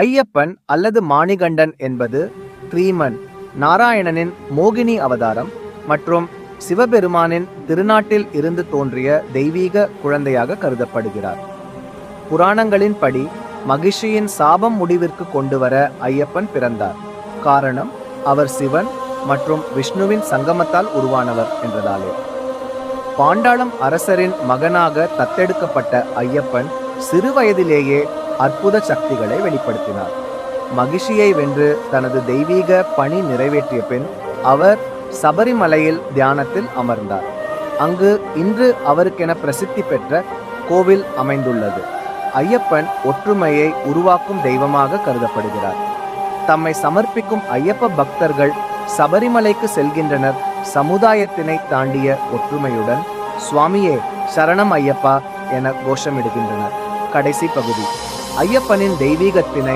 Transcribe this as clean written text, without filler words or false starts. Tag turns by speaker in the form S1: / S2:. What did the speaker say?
S1: ஐயப்பன் அல்லது மாணிகண்டன் என்பது ஸ்ரீமன் நாராயணனின் மோகினி அவதாரம் மற்றும் சிவபெருமானின் திருநாட்டில் இருந்து தோன்றிய தெய்வீக குழந்தையாக கருதப்படுகிறார். புராணங்களின்படி மகிஷியின் சாபம் முடிவிற்கு கொண்டு வர ஐயப்பன் பிறந்தார். காரணம், அவர் சிவன் மற்றும் விஷ்ணுவின் சங்கமத்தால் உருவானவர் என்றதாலே. பாண்டாளம் அரசரின் மகனாக தத்தெடுக்கப்பட்ட ஐயப்பன் சிறு வயதிலேயே அற்புத சக்திகளை வெளிப்படுத்தினார். மகிஷியை வென்று தனது தெய்வீக பணி நிறைவேற்றிய பின் அவர் சபரிமலையில் தியானத்தில் அமர்ந்தார். அங்கு இன்று அவருக்கென பிரசித்தி பெற்ற கோவில் அமைந்துள்ளது. ஐயப்பன் ஒற்றுமையை உருவாக்கும் தெய்வமாக கருதப்படுகிறார். தம்மை சமர்ப்பிக்கும் ஐயப்ப பக்தர்கள் சபரிமலைக்கு செல்கின்றனர். சமுதாயத்தினை தாண்டிய ஒற்றுமையுடன் சுவாமியே சரணம் ஐயப்பா என கோஷமிடுகின்றனர். கடைசி பகுதி ஐயப்பனின் தெய்வீகத்தினை